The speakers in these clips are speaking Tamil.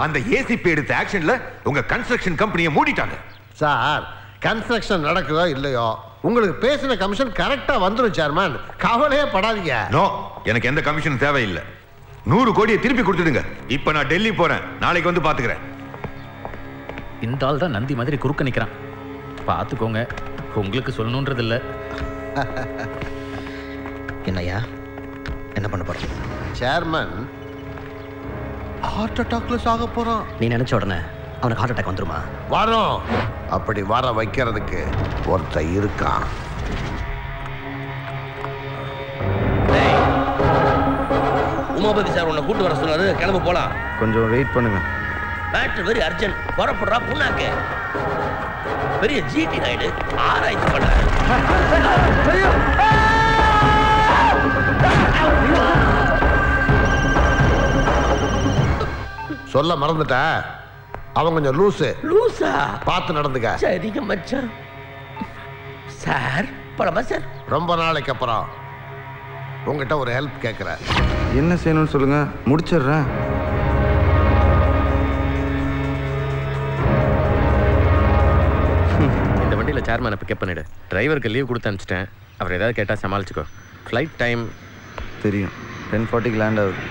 அந்த ஏசிபி எடுத்த ஆக்ஷன்ல உங்க கன்ஸ்ட்ரக்ஷன் கம்பெனியை மூடிட்டாங்க. சார், கன்ஸ்ட்ரக்ஷன் நடக்குதோ இல்லையோ உங்களுக்கு பேசின கமிஷன் கரெக்டா வந்துடும் சேர்மன், கவலையே படாதீங்க. நோ, எனக்கு எந்த கமிஷன் தேவையில்லை. 100 கோடியை திருப்பி கொடுத்துடுங்க. இப்ப நான் டெல்லி போறேன், நாளைக்கு வந்து பாத்துக்கிறேன். இந்த ஆள் தான் நந்தி மாதிரி குறுக்க நிக்கிறான், பாத்துக்கோங்க. உங்களுக்கு சொல்லணும்ன்றது இல்ல. என்னையா என்ன பண்ண போற? சேர்மன் ஹார்ட் அட்டாக்ல சாக போறான். நீ நினைச்ச உடனே அவனுக்கு ஹார்ட் அட்டாக் வந்துருமா? வரும். அப்படி வர வைக்கிறதுக்கு ஒருத்தன் இருக்கான். உமாபதி சார் உன்னை கூட்டு வர சொன்னாரு, கிளம்பு போலாம். கொஞ்சம் வெயிட் பண்ணுங்க. Matter very urgent. புறப்படுறா புண்ணாக்கு. பெரிய ஜிடி நாயுடு ஆராய்ச்சி பண்றாரு. சொல்ல மறந்துட்ட, அவன் கொஞ்சம் லூசு. லூசா? பார்த்து நடந்துக்க. சரிங்க மச்சான். சார் பழமா சார்? ரொம்ப நாளைக்கு அப்புறம் உங்ககிட்ட ஒரு ஹெல்ப் கேட்குறேன். என்ன செய்யணும்னு சொல்லுங்க, முடிச்சிடுறேன். இந்த வண்டியில் சேர்மேனை பிக்கப் பண்ணிடு. டிரைவருக்கு லீவ் கொடுத்து அனுப்பிச்சிட்டேன். அவர் ஏதாவது கேட்டால் சமாளிச்சுக்கோ. ஃப்ளைட் டைம் தெரியும், 10:40க்கு லேண்ட் ஆகுது.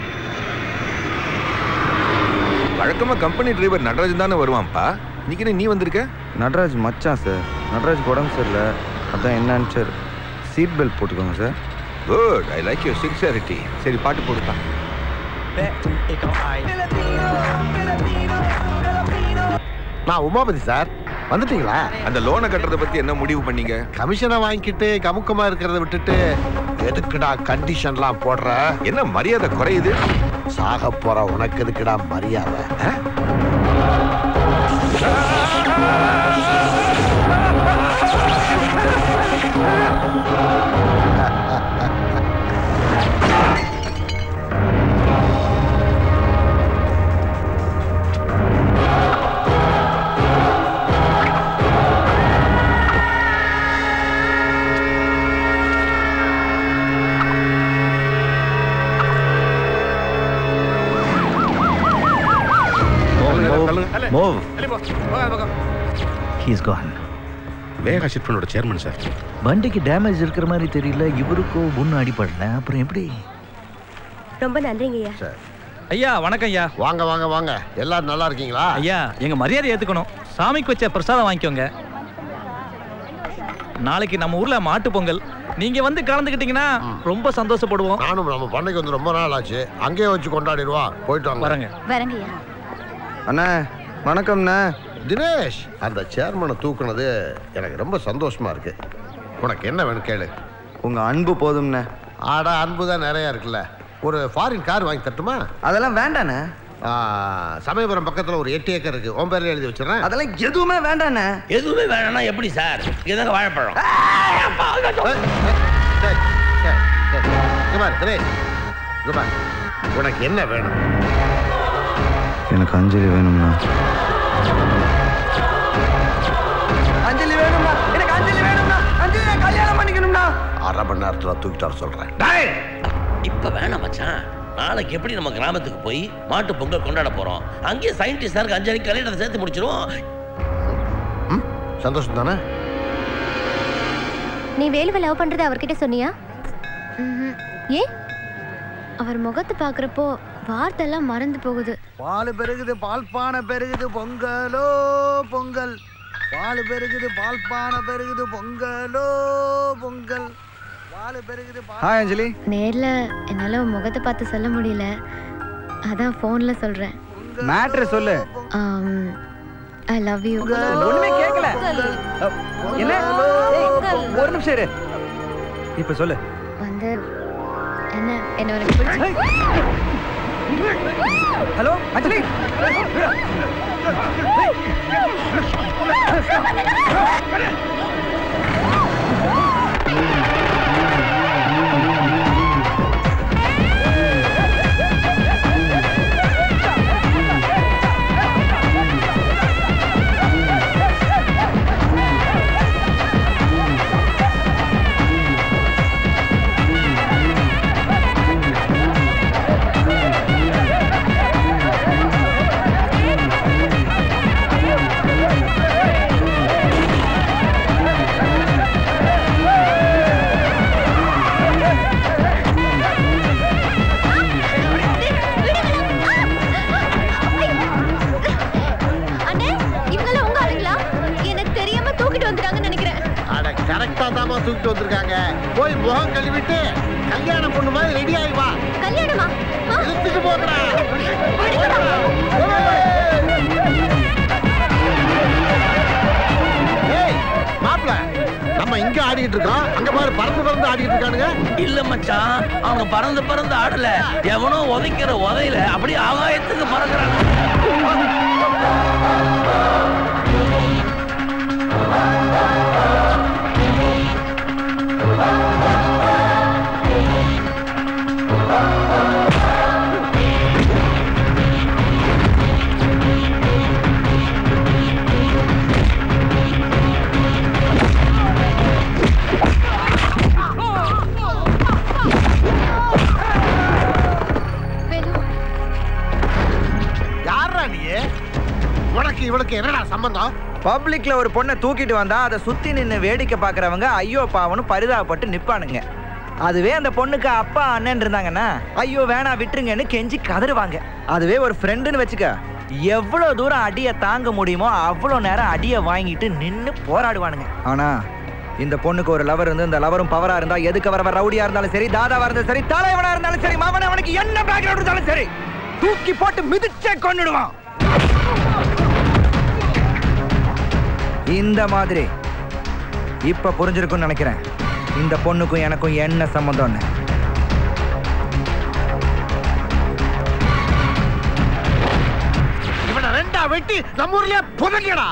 வழக்கமா கம்பெனி டிரைவர் நடராஜன் தானே வருவான்ப்பா. இன்னைக்கு நீ வந்திருக்க? நடராஜ் மச்சான் சார். நடராஜ் உடம்பு சரியில்லை, அதான் என்னன்னு சார். சீட் பெல்ட் போட்டுக்கோங்க sir. Good, I like your sincerity. சரி, பாட்டு போடுப்பா. நான் உமாபதி சார், வந்துட்டீங்களா? அந்த லோனை கட்டுறதை பத்தி என்ன முடிவு பண்ணீங்க? கமிஷனை வாங்கிக்கிட்டு கமுக்கமா இருக்கிறத விட்டுட்டு எதுக்குடா கண்டிஷன்லாம் போடுற? என்ன மரியாதை குறையுது? சாக போற உனக்கு எதுக்குடா மரியாதை? Move. He's gone. வேகா ஷிப்னோட சேர்மன் சார். வண்டிக்கு டேமேஜ் இருக்கிற மாதிரி தெரியல, இவருக்கோ ஒன்றும் அடிபடல. அப்புறம் எப்படி? ரொம்ப நன்றிங்க ஐயா. சரி. ஐயா வணக்கம் ஐயா. வாங்க வாங்க வாங்க, எல்லாரும் நல்லா இருக்கீங்களா? ஐயா எங்க மரியாதை ஏத்துக்கணும். சாமிக்கு வச்ச பிரசாதம் வாங்கிக்கோங்க. நாளைக்கு நம்ம ஊர்ல மாட்டு பொங்கல், நீங்க வந்து கலந்துக்கிட்டீங்கன்னா ரொம்ப சந்தோஷப்படுவோம். நானும் நம்ம பண்ணைக்கு வந்து ரொம்ப நாள் ஆச்சு, அங்கேயே வச்சு கொண்டாடிடுவோம். போயிட்டு வாங்க. வரங்க. வரங்க ஐயா. அண்ணா வணக்கம்ண்ணா. தினேஷ், அந்த சேர்மனை தூக்குனது எனக்கு ரொம்ப சந்தோஷமா இருக்கு. உனக்கு என்ன வேணும் கேளு. உங்க அன்பு போதும்ண்ணே. ஆடா, அன்பு தான் நிறைய இருக்குல்ல. ஒரு ஃபாரின் கார் வாங்கி தட்டுமா? அதெல்லாம் வேண்டாண்ணே. சமயபுரம் பக்கத்துல ஒரு 8 ஏக்கர் இருக்கு, உன் பேர்ல எழுதி வச்சிடறேன். அதெல்லாம் எதுவுமே வேண்டாண்ணே. எதுவுமே வேணாம்னா எப்படி சார்? இதாங்க வாழைப்பழம். தினேஷ், உனக்கு என்ன வேணும்? எனக்கு அஞ்சலி வேணும்ண்ணா. அஞ்சலி வேணும்ண்ணா. எனக்கு அஞ்சலி வேணும்ண்ணா. அஞ்சலி கல்யாணம் பண்ணிக்கணும்ண்ணா. 1/2 மணி நேரத்துல தூக்கிட்டு வர சொல்றேன். இப்ப வேணாம் மச்சான். நாளைக்கு எப்படி நம்ம கிராமத்துக்கு போய் மாட்டு பொங்கல் கொண்டாட போறோம். அங்கேயே சயின்டிஸ்ட் சாருக்கு 5 அன்னைக்கு கல்யாணத்தை சேர்த்து முடிச்சிருவோம். சந்தோஷம் தானே? நீ வேலுவை லவ் பண்றது அவர்கிட்ட சொன்னியா? ஏ, அவர் முகத்தை பாக்குறப்போ வார்த்தையெல்லாம் மறந்து போகுது. பால் பெருகுது, பால் பானை பெருகுது, பொங்கலோ பொங்கல். பால் பெருகுது, பால் பானை பெருகுது, பொங்கலோ பொங்கல். பால் பெருகுது. ஹாய் அஞ்சலி. நேர்ல என்னால உன் முகத்தை பார்த்து சொல்ல முடியல, அதான் போன்ல சொல்றேன். மேட்ரு சொல்லு. I love you. ஒண்ணுமே கேட்கல. என்ன? ஒரு நிமிஷம் இரு. இப்ப சொல்லு. வந்து என்ன உனக்கு பிடிச்சு? ஹலோ அஞ்சலி. தூக்கிட்டு வந்திருக்காங்க. போய் முகம் கழுவிட்டு கல்யாண பொண்ணு மாதிரி ரெடி ஆகி வா. கல்யாணமா? இழுத்துட்டு போகடா. ஏய் மாப்ள, நம்ம இங்க ஆடிட்டு இருக்கோம், அங்க பாரு பறந்து பறந்து ஆடிட்டு இருக்கானுங்க. இல்ல மச்சான், அவங்க பறந்து பறந்து ஆடல, எவனோ உதைக்கிற உதையில அப்படியே ஆகாயத்துக்கு பறக்குறாங்க. உனக்கு இவளுக்கு என்னடா சம்பந்தம்? பப்ளிக்ல ஒரு பொண்ணை தூக்கிட்டு வந்தா அதை சுத்தி நின்று வேடிக்கை பாக்குறவங்க ஐயோ பாவனு பரிதாபப்பட்டு நிப்பானுங்க. அதுவே அந்த பொண்ணுக்கு அப்பா அண்ணன் இருந்தாங்கன்னா ஐயோ வேணா விட்டுருங்கன்னு கெஞ்சி கதறுவாங்க. அதுவே ஒரு ஃப்ரெண்டுன்னு வச்சுக்க, எவ்வளவு தூரம் அடியை தாங்க முடியுமோ அவ்வளவு நேரம் அடியை வாங்கிட்டு நின்று போராடுவானுங்க. ஆனா இந்த பொண்ணுக்கு ஒரு லவர் இருந்து, இந்த லவரும் பவரா இருந்தா எதுக்கு வரவர் ரவுடியா இருந்தாலும் சரி, தாதாவா இருந்தாலும் சரி, தலைவனா இருந்தாலும் சரி, மாமன் அவனுக்கு என்ன பேக்ரவுண்ட் இருந்தாலும் சரி தூக்கி போட்டு மிதிச்சே கொன்னுடுவான். இந்த மாதிரி இப்ப புரிஞ்சிருக்கும்னு நினைக்கிறேன் இந்த பொண்ணுக்கும் எனக்கும் என்ன சம்பந்தம்னு. இவனை ரெண்டா வெட்டி நம்ம ஊர்லயே புதைக்கடா.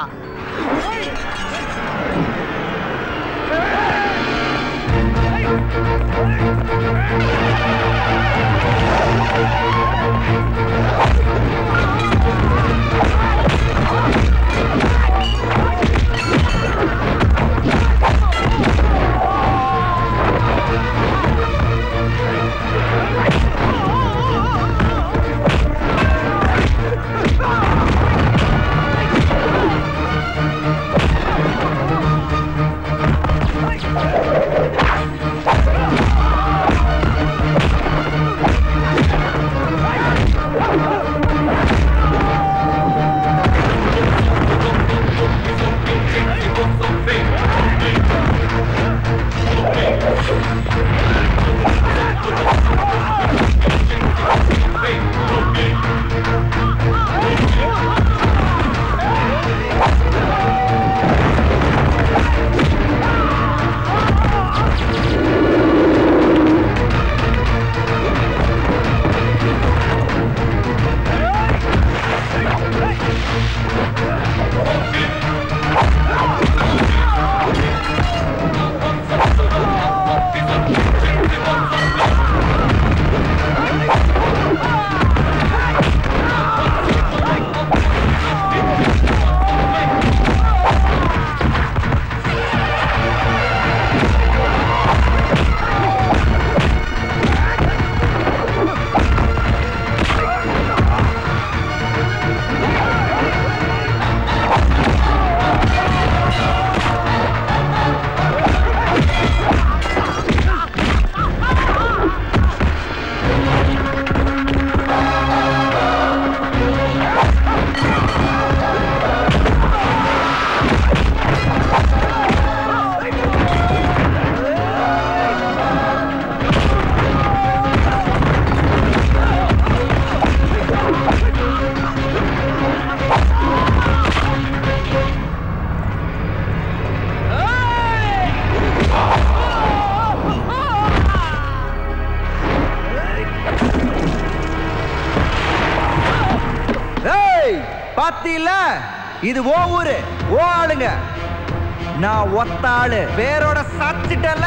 பாத்தீங்களா, இது ஓ ஊரு, ஓ ஆளுங்க. நான் ஒத்த ஆளு, பேரோட சாச்சிட்டல.